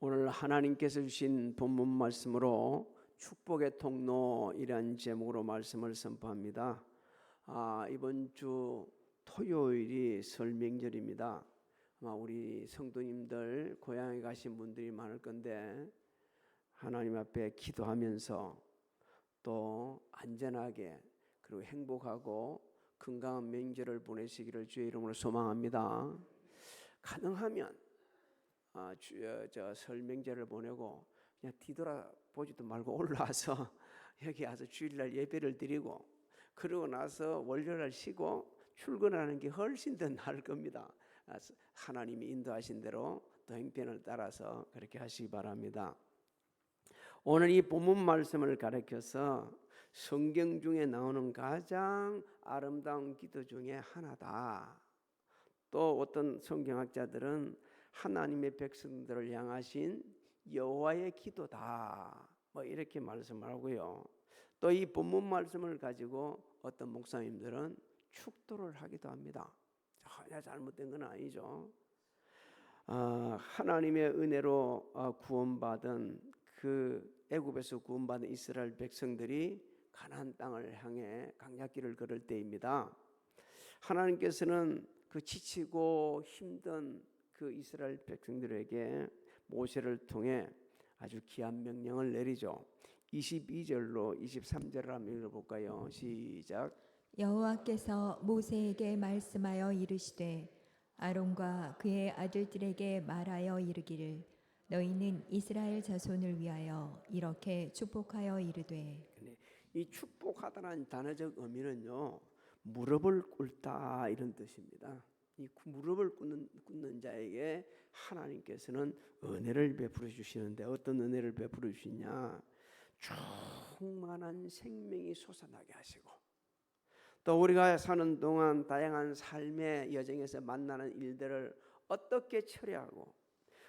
오늘 하나님께서 주신 본문 말씀으로 축복의 통로이란 제목으로 말씀을 선포합니다. 이번 주 토요일이 설 명절입니다. 아마 우리 성도님들 고향에 가신 분들이 많을 건데 하나님 앞에 기도하면서 또 안전하게 그리고 행복하고 건강한 명절을 보내시기를 주의 이름으로 소망합니다. 가능하면 설 명절을 보내고 그냥 뒤돌아보지도 말고 올라와서 여기 와서 주일날 예배를 드리고 그러고 나서 월요일날 쉬고 출근하는 게 훨씬 더 나을 겁니다. 하나님이 인도하신 대로 또 행편을 따라서 그렇게 하시기 바랍니다. 오늘 이 본문 말씀을 가르쳐서 성경 중에 나오는 가장 아름다운 기도 중에 하나다. 또 어떤 성경학자들은 하나님의 백성들을 향하신 여호와의 기도다, 이렇게 말씀하고요. 또 이 본문 말씀을 가지고 어떤 목사님들은 축도를 하기도 합니다. 전혀 잘못된 건 아니죠. 하나님의 은혜로 구원받은 그 애굽에서 구원받은 이스라엘 백성들이 가나안 땅을 향해 광야길을 걸을 때입니다. 하나님께서는 그 지치고 힘든 그 이스라엘 백성들에게 모세를 통해 아주 귀한 명령을 내리죠. 22절로 23절을 한번 읽어볼까요? 시작. 여호와께서 모세에게 말씀하여 이르시되 아론과 그의 아들들에게 말하여 이르기를 너희는 이스라엘 자손을 위하여 이렇게 축복하여 이르되. 이 축복하다는 단어적 의미는요, 무릎을 꿇다 이런 뜻입니다. 이 무릎을 꿇는 자에게 하나님께서는 은혜를 베풀어 주시는데 어떤 은혜를 베풀어 주시냐? 충만한 생명이 솟아나게 하시고 또 우리가 사는 동안 다양한 삶의 여정에서 만나는 일들을 어떻게 처리하고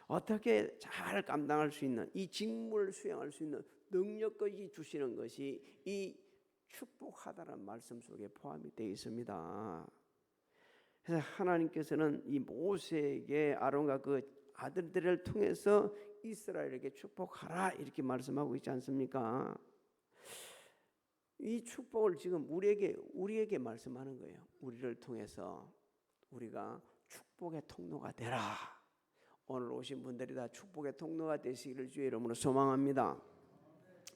어떻게 잘 감당할 수 있는 이 직무를 수행할 수 있는 능력까지 주시는 것이 이 축복하다는 말씀 속에 포함이 되어 있습니다. 그래서 하나님께서는 이 모세에게 아론과 그 아들들을 통해서 이스라엘에게 축복하라 이렇게 말씀하고 있지 않습니까? 이 축복을 지금 우리에게 말씀하는 거예요. 우리를 통해서 우리가 축복의 통로가 되라. 오늘 오신 분들이 다 축복의 통로가 되시기를 주의 이름으로 소망합니다.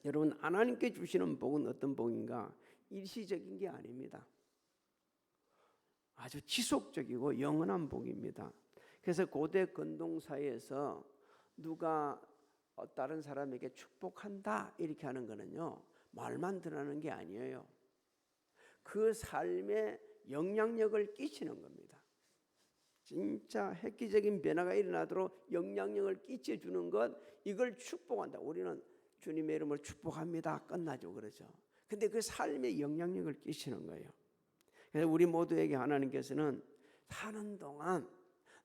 여러분, 하나님께 주시는 복은 어떤 복인가? 일시적인 게 아닙니다. 아주 지속적이고 영원한 복입니다. 그래서 고대 근동사회에서 누가 다른 사람에게 축복한다 이렇게 하는 거는요, 말만 드러나는 게 아니에요. 그 삶에 영향력을 끼치는 겁니다. 진짜 획기적인 변화가 일어나도록 영향력을 끼쳐주는 것, 이걸 축복한다. 우리는 주님의 이름을 축복합니다 끝나죠, 그러죠. 근데 그 삶에 영향력을 끼치는 거예요. 그래서 우리 모두에게 하나님께서는 사는 동안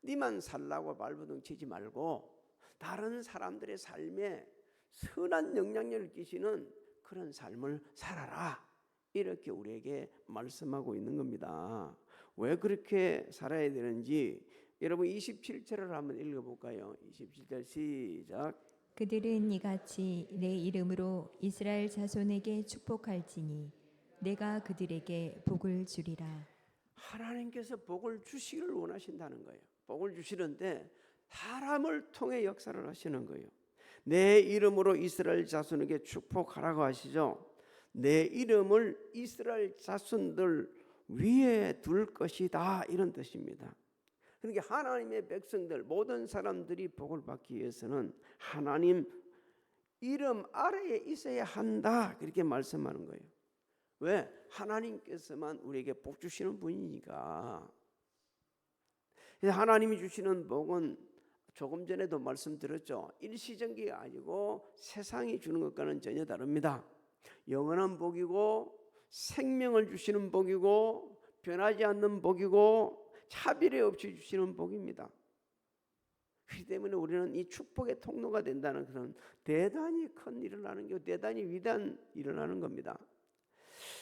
니만 살라고 발버둥 치지 말고 다른 사람들의 삶에 선한 영향력을 끼치는 그런 삶을 살아라 이렇게 우리에게 말씀하고 있는 겁니다. 왜 그렇게 살아야 되는지 여러분 27절을 한번 읽어볼까요? 27절 시작. 그들은 이같이 내 이름으로 이스라엘 자손에게 축복할지니 내가 그들에게 복을 주리라. 하나님께서 복을 주시기를 원하신다는 거예요. 복을 주시는데 사람을 통해 역사를 하시는 거예요. 내 이름으로 이스라엘 자손에게 축복하라고 하시죠. 내 이름을 이스라엘 자손들 위에 둘 것이다 이런 뜻입니다. 그러니까 하나님의 백성들 모든 사람들이 복을 받기 위해서는 하나님 이름 아래에 있어야 한다 그렇게 말씀하는 거예요. 왜? 하나님께서만 우리에게 복 주시는 분이니까. 하나님이 주시는 복은 조금 전에도 말씀드렸죠. 일시적이 아니고 세상이 주는 것과는 전혀 다릅니다. 영원한 복이고 생명을 주시는 복이고 변하지 않는 복이고 차별이 없이 주시는 복입니다. 그렇기 때문에 우리는 이 축복의 통로가 된다는 그런 대단히 큰 일을 하는 게 대단히 위대한 일을 하는 겁니다.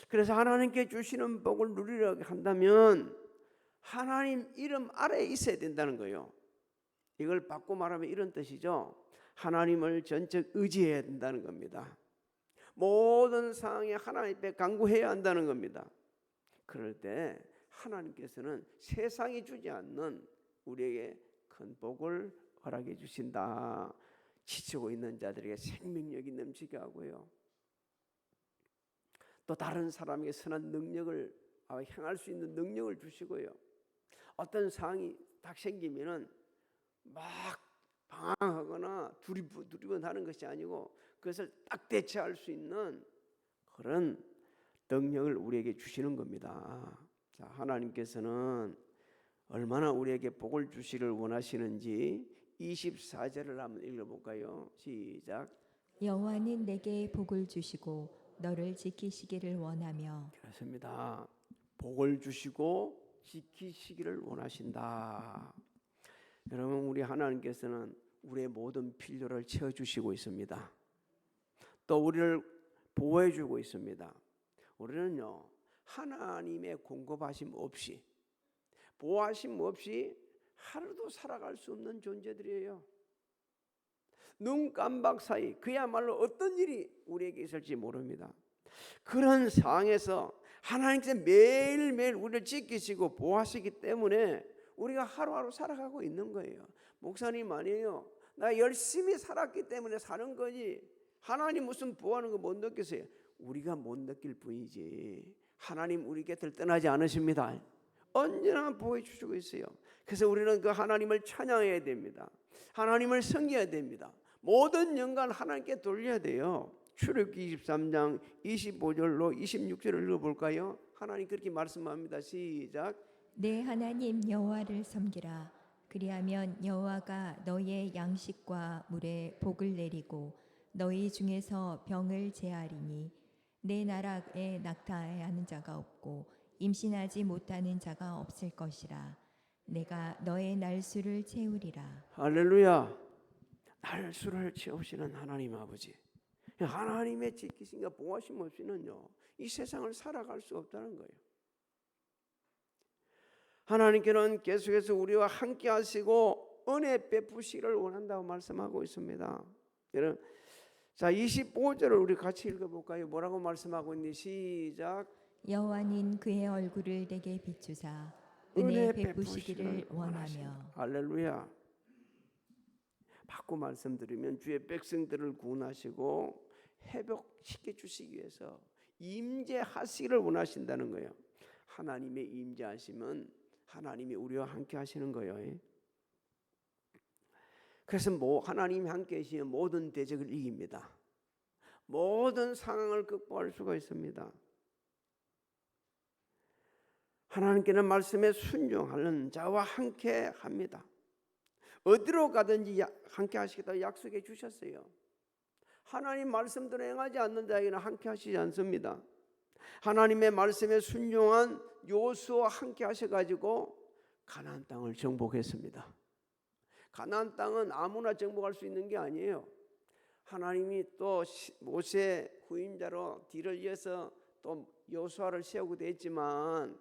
그래서 하나님께 주시는 복을 누리려고 한다면 하나님 이름 아래에 있어야 된다는 거예요. 이걸 바꿔 말하면 이런 뜻이죠. 하나님을 전적 의지해야 된다는 겁니다. 모든 상황에 하나님 앞에 간구해야 한다는 겁니다. 그럴 때 하나님께서는 세상이 주지 않는 우리에게 큰 복을 허락해 주신다. 지치고 있는 자들에게 생명력이 넘치게 하고요, 또 다른 사람에게 선한 능력을 행할 수 있는 능력을 주시고요, 어떤 상황이 딱 생기면은 막 방황하거나 두리번하는 것이 아니고 그것을 딱 대처할 수 있는 그런 능력을 우리에게 주시는 겁니다. 자, 하나님께서는 얼마나 우리에게 복을 주시를 원하시는지 24절을 한번 읽어볼까요? 시작. 여호와는 내게 복을 주시고 너를 지키시기를 원하며. 그렇습니다. 복을 주시고 지키시기를 원하신다. 여러분, 우리 하나님께서는 우리의 모든 필요를 채워주시고 있습니다. 또 우리를 보호해주고 있습니다. 우리는요, 하나님의 공급하심 없이, 보호하심 없이 하루도 살아갈 수 없는 존재들이에요. 눈 깜박 사이 그야말로 어떤 일이 우리에게 있을지 모릅니다. 그런 상황에서 하나님께서 매일매일 우리를 지키시고 보호하시기 때문에 우리가 하루하루 살아가고 있는 거예요. 목사님 아니에요, 나 열심히 살았기 때문에 사는 거지 하나님 무슨 보호하는 거 못 느끼세요? 우리가 못 느낄 뿐이지 하나님 우리 곁을 떠나지 않으십니다. 언제나 보호해 주시고 있어요. 그래서 우리는 그 하나님을 찬양해야 됩니다. 하나님을 섬겨야 됩니다. 모든 영광을 하나님께 돌려야 돼요. 출애굽기 23장 25절로 26절을 읽어볼까요? 하나님 그렇게 말씀합니다. 시작. 내 하나님 여호와를 섬기라. 그리하면 여호와가 너의 양식과 물에 복을 내리고 너희 중에서 병을 제하리니 내 나라에 낙타하는 자가 없고 임신하지 못하는 자가 없을 것이라. 내가 너의 날수를 채우리라. 할렐루야. 날수를 채우시는 하나님 아버지, 하나님의 지키심과 보호하심 없이는요 이 세상을 살아갈 수 없다는 거예요. 하나님께는 계속해서 우리와 함께 하시고 은혜 베푸시기를 원한다고 말씀하고 있습니다. 여러분, 자 25절을 우리 같이 읽어볼까요? 뭐라고 말씀하고 있니? 시작. 여호와는 그의 얼굴을 내게 비추사 은혜 베푸시기를 원하며. 할렐루야. 바꾸 말씀드리면 주의 백성들을 구원하시고 회복시켜 주시기 위해서 임재하시기를 원하신다는 거예요. 하나님의 임재하심은 하나님이 우리와 함께 하시는 거예요. 그래서 하나님이 함께 하시면 모든 대적을 이깁니다. 모든 상황을 극복할 수가 있습니다. 하나님께는 말씀에 순종하는 자와 함께 합니다. 어디로 가든지 함께 하시겠다고 약속해 주셨어요. 하나님 말씀대로 행하지 않는 자에게는 함께 하시지 않습니다. 하나님의 말씀에 순종한 요수와 함께 하셔가지고 가나안 땅을 정복했습니다. 가나안 땅은 아무나 정복할 수 있는 게 아니에요. 하나님이 또 모세 후임자로 뒤를 이어서 또 요수아를 세우기도 했지만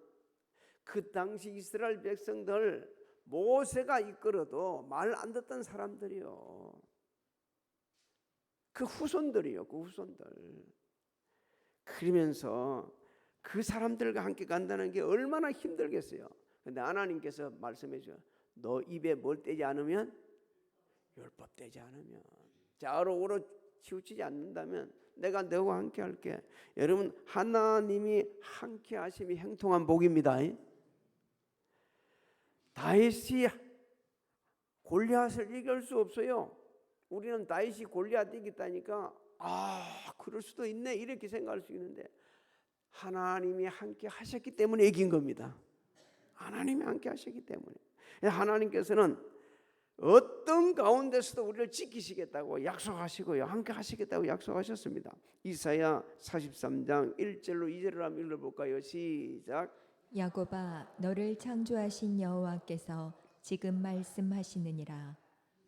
그 당시 이스라엘 백성들 모세가 이끌어도 말 안 듣던 사람들이요. 그 후손들이요. 그 후손들. 그러면서 그 사람들과 함께 간다는 게 얼마나 힘들겠어요. 근데 하나님께서 말씀해 주셔. 너 입에 뭘 떼지 않으면, 율법 떼지 않으면, 좌우로 우로 치우치지 않는다면 내가 너와 함께 할게. 여러분, 하나님이 함께 하심이 형통한 복입니다. 다윗이 골리앗을 이길 수 없어요. 우리는 다윗이 골리앗 이겼다니까 그럴 수도 있네 이렇게 생각할 수 있는데 하나님이 함께 하셨기 때문에 이긴 겁니다. 하나님이 함께 하셨기 때문에. 하나님께서는 어떤 가운데서도 우리를 지키시겠다고 약속하시고요, 함께 하시겠다고 약속하셨습니다. 이사야 43장 1절로 2절을 한번 읽어볼까요? 시작. 야곱아, 너를 창조하신 여호와께서 지금 말씀하시느니라.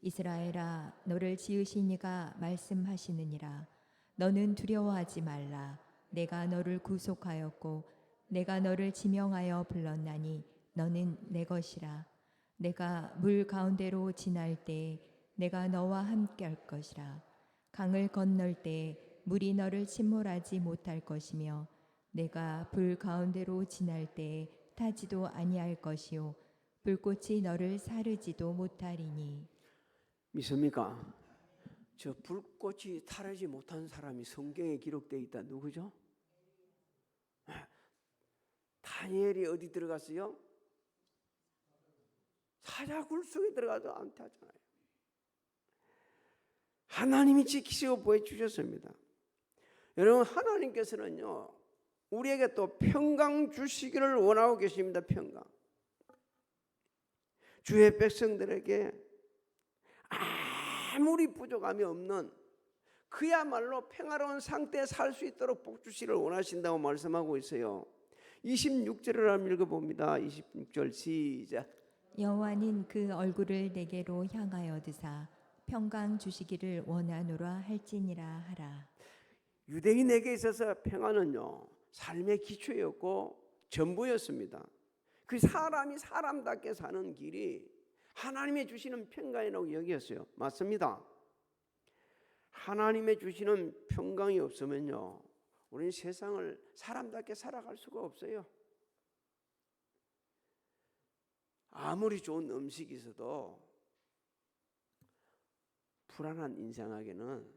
이스라엘아, 너를 지으신 이가 말씀하시느니라. 너는 두려워하지 말라. 내가 너를 구속하였고 내가 너를 지명하여 불렀나니 너는 내 것이라. 내가 물 가운데로 지날 때 내가 너와 함께 할 것이라. 강을 건널 때 물이 너를 침몰하지 못할 것이며 내가 불 가운데로 지날 때 타지도 아니할 것이요 불꽃이 너를 사르지도 못하리니. 믿습니까? 저 불꽃이 타르지 못한 사람이 성경에 기록되어 있다. 누구죠? 다니엘이 어디 들어갔어요? 사자굴 속에 들어가도 안 타잖아요. 하나님이 지키시고 보여주셨습니다. 여러분, 하나님께서는요 우리에게 또 평강 주시기를 원하고 계십니다. 평강. 주의 백성들에게 아무리 부족함이 없는 그야말로 평화로운 상태에 살 수 있도록 복 주시기를 원하신다고 말씀하고 있어요. 26절을 한번 읽어봅니다. 26절 시작. 여호와는 그 얼굴을 내게로 향하여 드사 평강 주시기를 원하노라 할지니라 하라. 유대인에게 있어서 평화는요 삶의 기초였고 전부였습니다. 그 사람이 사람답게 사는 길이 하나님의 주시는 평강이라고 여겼어요. 맞습니다. 하나님의 주시는 평강이 없으면요 우리는 세상을 사람답게 살아갈 수가 없어요. 아무리 좋은 음식이 있어도 불안한 인생에게는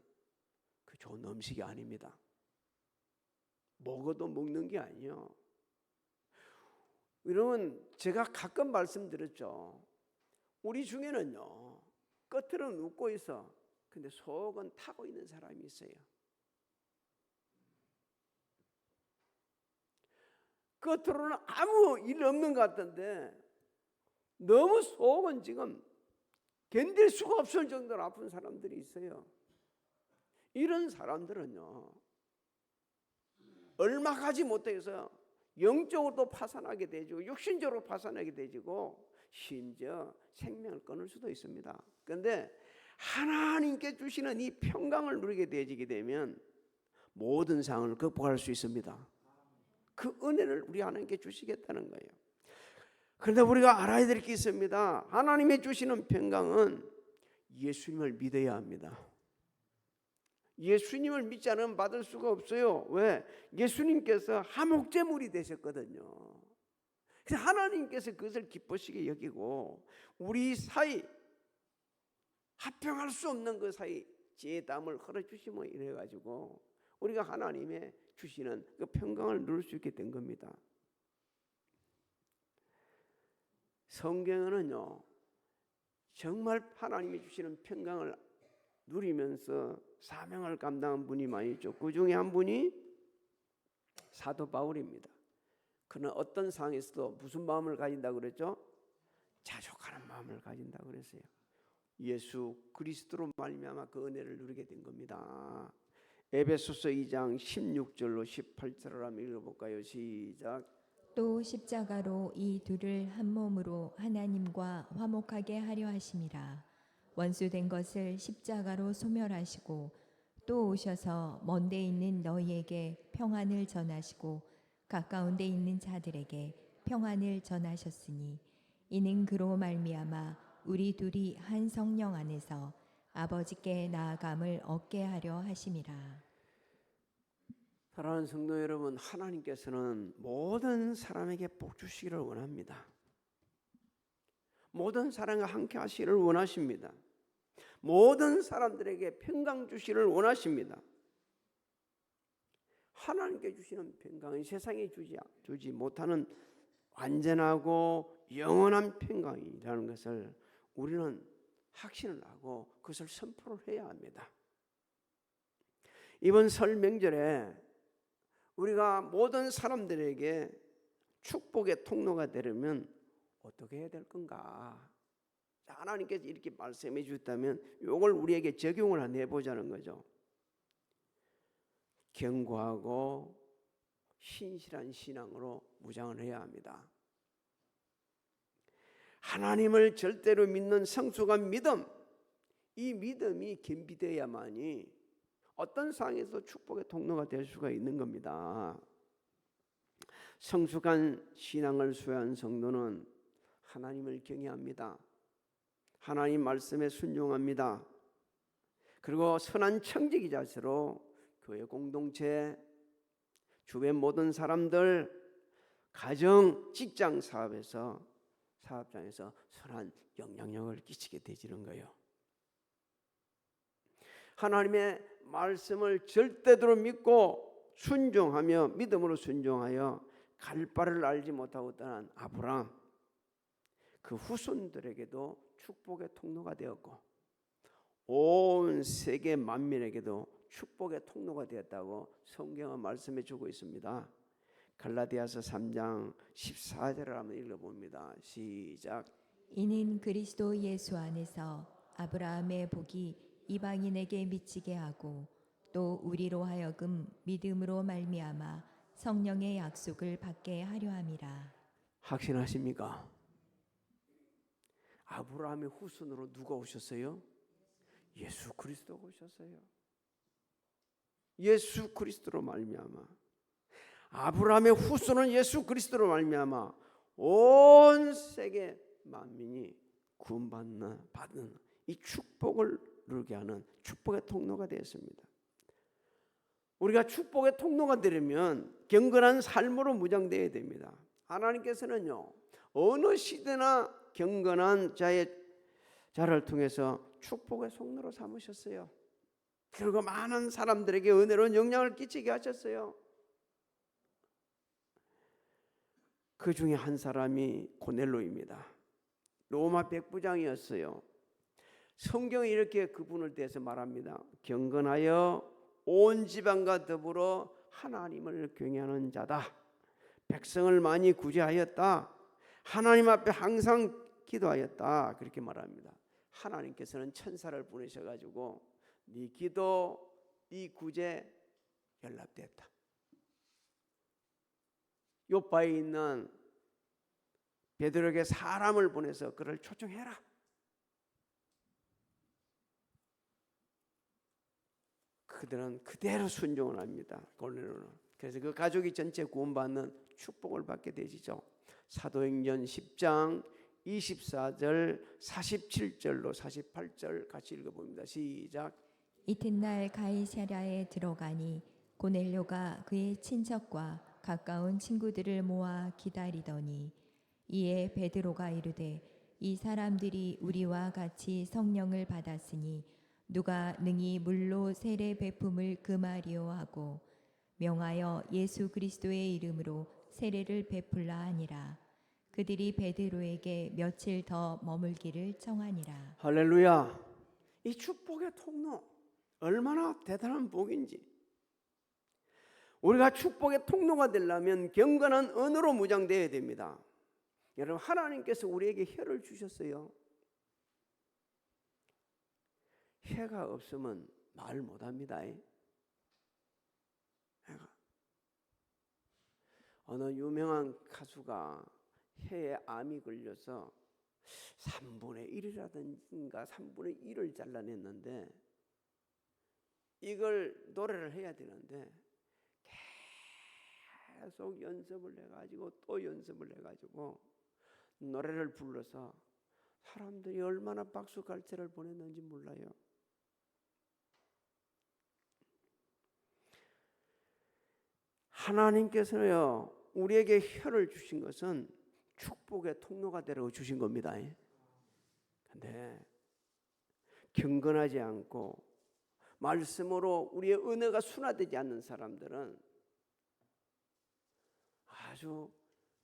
그 좋은 음식이 아닙니다. 먹어도 먹는 게 아니에요. 여러분, 제가 가끔 말씀드렸죠. 우리 중에는요 겉으로는 웃고 있어. 근데 속은 타고 있는 사람이 있어요. 겉으로는 아무 일 없는 것 같던데 너무 속은 지금 견딜 수가 없을 정도로 아픈 사람들이 있어요. 이런 사람들은요 얼마 가지 못해서 영적으로도 파산하게 되고 육신적으로 파산하게 되고 심지어 생명을 끊을 수도 있습니다. 그런데 하나님께 주시는 이 평강을 누리게 되지게 되면 모든 상황을 극복할 수 있습니다. 그 은혜를 우리 하나님께 주시겠다는 거예요. 그런데 우리가 알아야 될 게 있습니다. 하나님의 주시는 평강은 예수님을 믿어야 합니다. 예수님을 믿지 않으면 받을 수가 없어요. 왜? 예수님께서 화목제물이 되셨거든요. 그래서 하나님께서 그것을 기쁘시게 여기고 우리 사이 합평할 수 없는 그 사이 지혜의 담을 흘려주시면 이래가지고 우리가 하나님의 주시는 그 평강을 누릴 수 있게 된 겁니다. 성경에는요 정말 하나님이 주시는 평강을 누리면서 사명을 감당한 분이 많이 있죠. 그 중에 한 분이 사도 바울입니다. 그는 어떤 상황에서도 무슨 마음을 가진다고 그랬죠? 자족하는 마음을 가진다고 그랬어요. 예수 그리스도로 말미암아 그 은혜를 누리게 된 겁니다. 에베소서 2장 16절로 18절을 한번 읽어볼까요? 시작. 또 십자가로 이 둘을 한 몸으로 하나님과 화목하게 하려 하심이라. 원수된 것을 십자가로 소멸하시고 또 오셔서 먼데 있는 너희에게 평안을 전하시고 가까운 데 있는 자들에게 평안을 전하셨으니 이는 그로 말미암아 우리 둘이 한 성령 안에서 아버지께 나아감을 얻게 하려 하심이라. 사랑하는 성도 여러분, 하나님께서는 모든 사람에게 복 주시기를 원합니다. 모든 사람과 함께 하시기를 원하십니다. 모든 사람들에게 평강 주시기를 원하십니다. 하나님께 주시는 평강은 세상에 주지 못하는 완전하고 영원한 평강이라는 것을 우리는 확신을 하고 그것을 선포를 해야 합니다. 이번 설 명절에 우리가 모든 사람들에게 축복의 통로가 되려면 어떻게 해야 될 건가? 하나님께서 이렇게 말씀해 주셨다면 이걸 우리에게 적용을 한번 해보자는 거죠. 견고하고 신실한 신앙으로 무장을 해야 합니다. 하나님을 절대로 믿는 성숙한 믿음, 이 믿음이 겸비되어야만이 어떤 상황에서 축복의 통로가 될 수가 있는 겁니다. 성숙한 신앙을 소유한 성도는 하나님을 경외합니다. 하나님 말씀에 순종합니다. 그리고 선한 청지기 자세로 교회 공동체, 주변 모든 사람들, 가정, 직장 사업장에서 선한 영향력을 끼치게 되지는 거예요. 하나님의 말씀을 절대로 믿고 순종하며 믿음으로 순종하여 갈 바를 알지 못하고 떠난 아브라함, 그 후손들에게도 축복의 통로가 되었고 온 세계 만민에게도 축복의 통로가 되었다고 성경은 말씀해 주고 있습니다. 갈라디아서 3장 14절을 한번 읽어봅니다. 시작. 이는 그리스도 예수 안에서 아브라함의 복이 이방인에게 미치게 하고 또 우리로 하여금 믿음으로 말미암아 성령의 약속을 받게 하려 함이라. 확신하십니까? 아브라함의 후손으로 누가 오셨어요? 예수 그리스도가 오셨어요. 예수 그리스도로 말미암아 아브라함의 후손은 예수 그리스도로 말미암아 온 세계 만민이 구원받는 이 축복을 누리게 하는 축복의 통로가 되었습니다. 우리가 축복의 통로가 되려면 경건한 삶으로 무장되어야 됩니다. 하나님께서는요 어느 시대나 경건한 자를 통해서 축복의 통로로 삼으셨어요. 그리고 많은 사람들에게 은혜로운 영향을 끼치게 하셨어요. 그 중에 한 사람이 고넬로입니다. 로마 백부장이었어요. 성경이 이렇게 그분을 대해서 말합니다. 경건하여 온 지방과 더불어 하나님을 경외하는 자다. 백성을 많이 구제하였다. 하나님 앞에 항상 기도하였다. 그렇게 말합니다. 하나님께서는 천사를 보내셔가지고 네 기도, 네 구제 연락됐다. 요바에 있는 베드로에게 사람을 보내서 그를 초청해라. 그들은 그대로 순종을 합니다. 고넬로는. 그래서 그 가족이 전체 구원받는 축복을 받게 되지죠. 사도행전 10장 24절 47절로 48절 같이 읽어봅니다. 시작. 이튿날 가이사랴에 들어가니 고넬료가 그의 친척과 가까운 친구들을 모아 기다리더니 이에 베드로가 이르되 이 사람들이 우리와 같이 성령을 받았으니 누가 능히 물로 세례 베품을 금하리오 하고 명하여 예수 그리스도의 이름으로 세례를 베풀라 하니라. 그들이 베드로에게 며칠 더 머물기를 청하니라. 할렐루야. 이 축복의 통로 얼마나 대단한 복인지. 우리가 축복의 통로가 되려면 경건한 언어로 무장되어야 됩니다. 여러분 하나님께서 우리에게 혀를 주셨어요. 혀가 없으면 말 못합니다. 어느 유명한 가수가 혀에 암이 걸려서 3분의 1이라든가 3분의 1을 잘라냈는데 이걸 노래를 해야 되는데 계속 연습을 해가지고 또 연습을 해가지고 노래를 불러서 사람들이 얼마나 박수 갈채를 보냈는지 몰라요. 하나님께서요 우리에게 혀를 주신 것은 축복의 통로가 되라고 주신 겁니다. 그런데 경건하지 않고 말씀으로 우리의 은혜가 순화되지 않는 사람들은 아주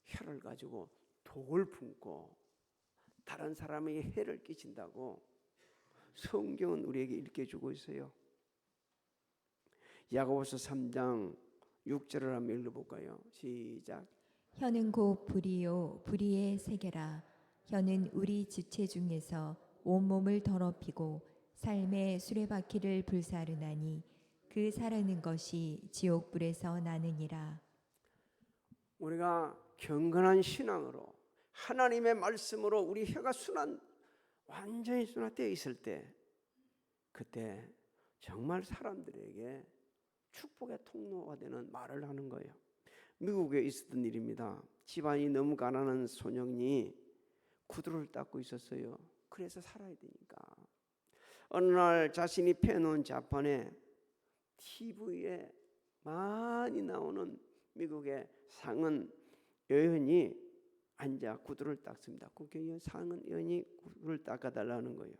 혀를 가지고 독을 품고 다른 사람에게 해를 끼친다고 성경은 우리에게 일깨주고 있어요. 야고보서 3장 6절을 한번 읽어볼까요? 시작. 혀는 곧 불이요 불의의 세계라. 혀는 우리 지체 중에서 온몸을 더럽히고 삶의 수레바퀴를 불사르나니 그 사르는 것이 지옥불에서 나느니라. 우리가 경건한 신앙으로 하나님의 말씀으로 우리 혀가 완전히 순화되어 있을 때 그때 정말 사람들에게 축복의 통로가 되는 말을 하는 거예요. 미국에 있었던 일입니다. 집안이 너무 가난한 소년이 구두를 닦고 있었어요. 그래서 살아야 되니까. 어느 날 자신이 펴놓은 자판에 TV에 많이 나오는 미국의 상은 여인이 앉아 구두를 닦습니다. 국회 상은 여인이 구두를 닦아달라는 거예요.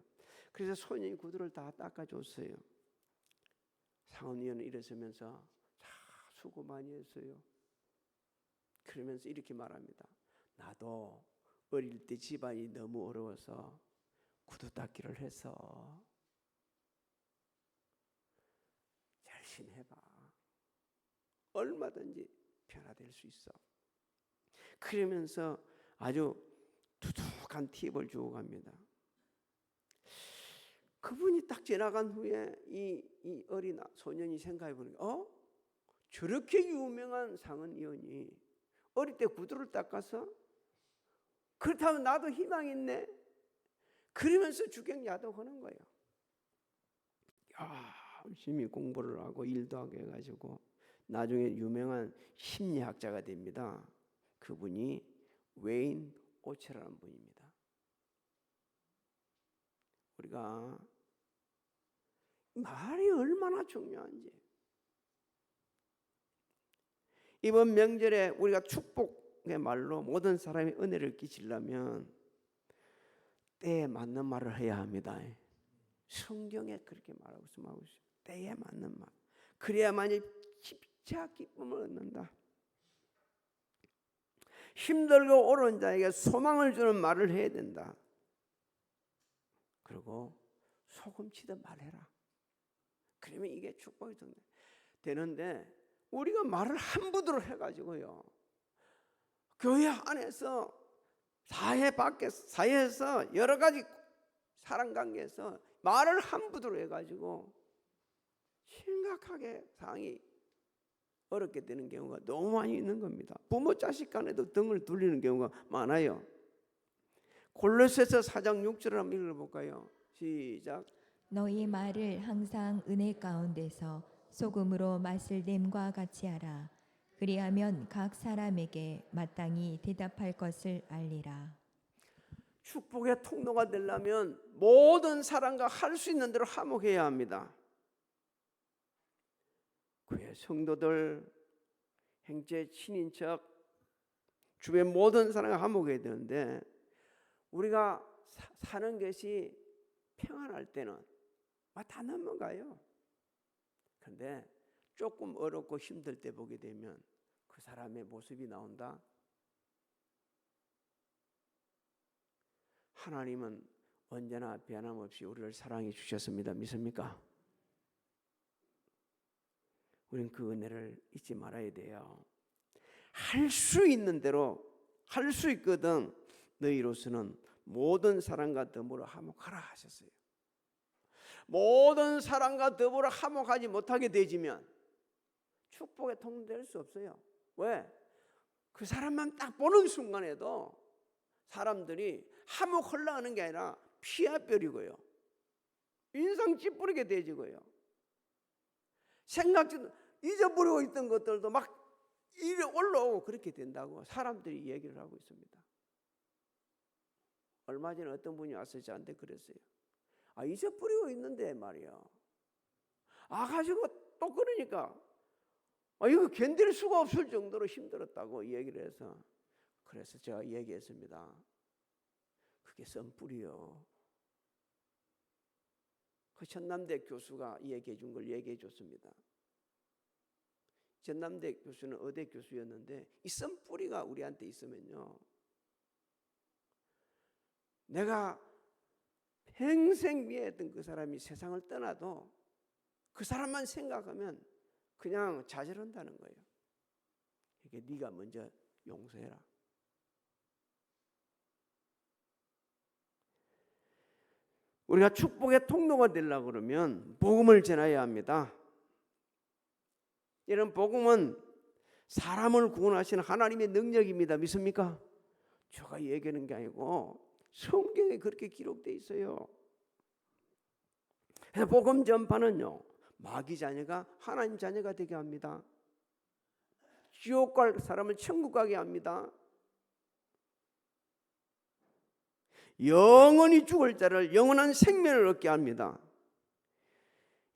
그래서 소년이 구두를 다 닦아줬어요. 상은 여인은 일어서면서 수고 많이 했어요. 그러면서 이렇게 말합니다. 나도 어릴 때 집안이 너무 어려워서 구두 닦기를 했어. 열심히 해봐. 얼마든지 변화될 수 있어. 그러면서 아주 두둑한 팁을 주고 갑니다. 그분이 딱 지나간 후에 이 어린 소년이 생각해 보니까 저렇게 유명한 상은 의원이 어릴 때 구두를 닦아서 그렇다면 나도 희망이 있네. 그러면서 주경야독하는 거예요. 열심히 공부를 하고 일도 하고 해가지고 나중에 유명한 심리학자가 됩니다. 그분이 웨인 오체라는 분입니다. 우리가 말이 얼마나 중요한지. 이번 명절에 우리가 축복의 말로 모든 사람이 은혜를 끼치려면 때에 맞는 말을 해야 합니다. 성경에 그렇게 말하고 있습니다. 때에 맞는 말. 그래야만이 진짜 기쁨을 얻는다. 힘들고 어려운 자에게 소망을 주는 말을 해야 된다. 그리고 소금치듯 말해라. 그러면 이게 축복이 되는데 우리가 말을 함부로 해가지고요. 교회 안에서 사회 밖에서 사회에서 여러 가지 사람관계에서 말을 함부로 해가지고 심각하게 상황이 어렵게 되는 경우가 너무 많이 있는 겁니다. 부모 자식 간에도 등을 돌리는 경우가 많아요. 골로새서 4장 6절을 한번 읽어볼까요? 시작. 너희 말을 항상 은혜 가운데서 소금으로 맛을 냄과 같이 하라. 그리하면 각 사람에게 마땅히 대답할 것을 알리라. 축복의 통로가 되려면 모든 사람과 할 수 있는 대로 화목해야 합니다. 교회 성도들, 형제, 친인척, 주변 모든 사람과 화목해야 되는데 우리가 사는 것이 평안할 때는 다 넘어가요. 그런데 조금 어렵고 힘들 때 보게 되면 그 사람의 모습이 나온다. 하나님은 언제나 변함없이 우리를 사랑해 주셨습니다. 믿습니까? 우리는 그 은혜를 잊지 말아야 돼요. 할 수 있는 대로 할 수 있거든. 너희로서는 모든 사람과 더불어 화목하라 하셨어요. 모든 사람과 더불어 화목하지 못하게 되지면 축복의 통로될 수 없어요. 왜? 그 사람만 딱 보는 순간에도 사람들이 화목하려고 하는 게 아니라 피해버리고요. 인상 찌푸리게 되지고요. 생각지도 잊어버리고 있던 것들도 막 이리 올라오고 그렇게 된다고 사람들이 얘기를 하고 있습니다. 얼마 전에 어떤 분이 와서 저한테 그랬어요. 잊어버리고 있는데 말이야. 가지고 또 그러니까 이거 견딜 수가 없을 정도로 힘들었다고 얘기를 해서 그래서 제가 얘기했습니다. 그게 썬뿌리요. 그 전남대 교수가 얘기해 준 걸 얘기해 줬습니다. 전남대 교수는 의대 교수였는데 이 썬뿌리가 우리한테 있으면요. 내가 평생 미워했던 그 사람이 세상을 떠나도 그 사람만 생각하면 그냥 좌절한다는 거예요. 이게 네가 먼저 용서해라. 우리가 축복의 통로가 되려고 그러면 복음을 전해야 합니다. 이런 복음은 사람을 구원하시는 하나님의 능력입니다. 믿습니까? 제가 얘기하는 게 아니고 성경에 그렇게 기록되어 있어요. 그래서 복음 전파는요, 마귀 자녀가 하나님 자녀가 되게 합니다. 지옥 갈 사람을 천국 가게 합니다. 영원히 죽을 자를 영원한 생명을 얻게 합니다.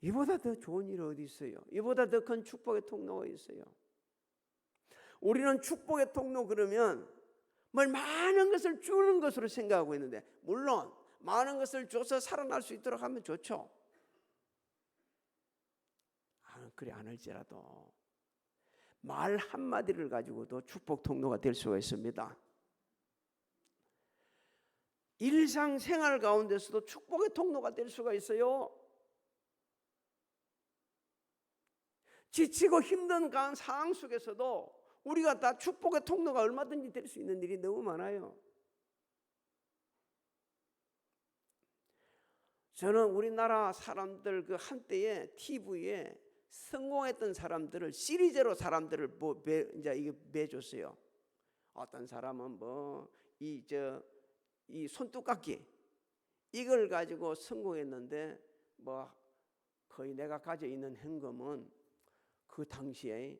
이보다 더 좋은 일이 어디 있어요? 이보다 더 큰 축복의 통로가 있어요. 우리는 축복의 통로 그러면 뭘 많은 것을 주는 것으로 생각하고 있는데, 물론 많은 것을 줘서 살아날 수 있도록 하면 좋죠. 그래 안 할지라도 말 한마디를 가지고도 축복 통로가 될 수가 있습니다. 일상생활 가운데서도 축복의 통로가 될 수가 있어요. 지치고 힘든 상황 속에서도 우리가 다 축복의 통로가 얼마든지 될 수 있는 일이 너무 많아요. 저는 우리나라 사람들 그 한때에 TV에 성공했던 사람들을 시리즈로 사람들을 이제 이게 매줬어요. 어떤 사람은 이 손톱깎이 이걸 가지고 성공했는데 거의 내가 가져 있는 현금은 그 당시에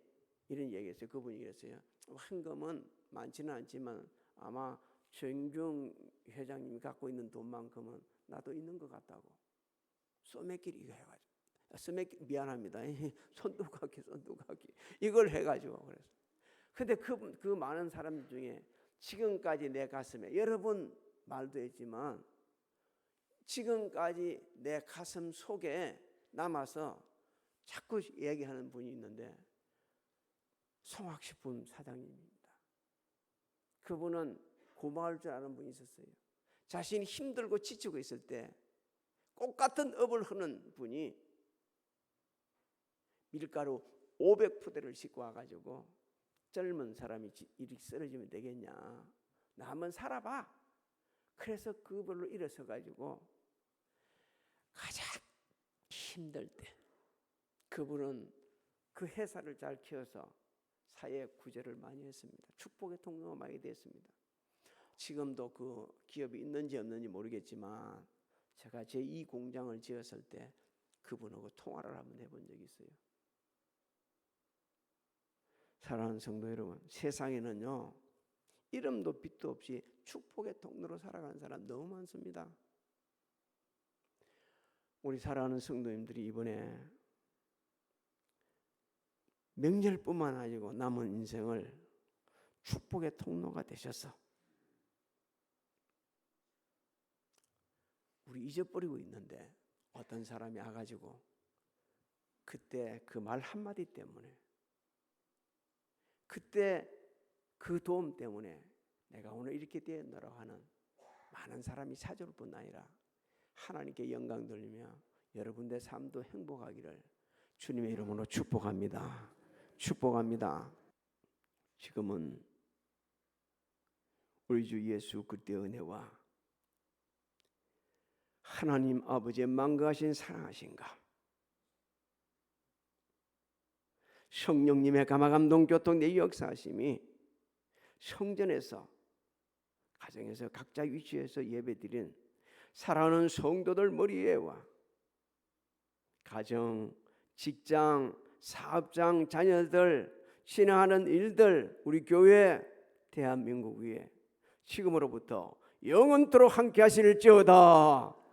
이런 얘기했어요. 그분이 그랬어요. 현금은 많지는 않지만 아마 정중 회장님이 갖고 있는 돈만큼은 나도 있는 것 같다고. 소매끼리 이거 해가지고 미안합니다. 손톱깎이 이걸 해가지고 그랬어요. 근데 그 많은 사람 중에 지금까지 내 가슴에, 여러분 말도 했지만 지금까지 내 가슴 속에 남아서 자꾸 얘기하는 분이 있는데 송학식품 사장님입니다. 그분은 고마울 줄 아는 분이 있었어요. 자신이 힘들고 지치고 있을 때 꽃 같은 업을 하는 분이 밀가루 500푸대를 싣고 와가지고 젊은 사람이 이렇게 쓰러지면 되겠냐, 나 한번 살아봐. 그래서 그걸로 일어서가지고 가장 힘들 때 그분은 그 회사를 잘 키워서 사회 구제를 많이 했습니다. 축복의 통로가 많이 됐습니다. 지금도 그 기업이 있는지 없는지 모르겠지만 제가 제2 공장을 지었을 때 그분하고 통화를 한번 해본 적이 있어요. 사랑하는 성도 여러분, 세상에는요 이름도 빛도 없이 축복의 통로로 살아가는 사람 너무 많습니다. 우리 사랑하는 성도님들이 이번에 명절뿐만 아니고 남은 인생을 축복의 통로가 되셔서 우리 잊어버리고 있는데 어떤 사람이 와가지고 그때 그 말 한마디 때문에, 그때 그 도움 때문에 내가 오늘 이렇게 되었노라고 하는 많은 사람이 찾아올 뿐 아니라 하나님께 영광 돌리며 여러분의 삶도 행복하기를 주님의 이름으로 축복합니다. 축복합니다. 지금은 우리 주 예수 그리스도의 은혜와 하나님 아버지의 만거하신 사랑하신가, 성령님의 감화감동 교통의 역사하심이 성전에서, 가정에서 각자 위치에서 예배드린 사랑하는 성도들 머리에와 가정, 직장, 사업장, 자녀들, 진행하는 일들, 우리 교회, 대한민국 위에 지금으로부터 영원토록 함께 하실지어다.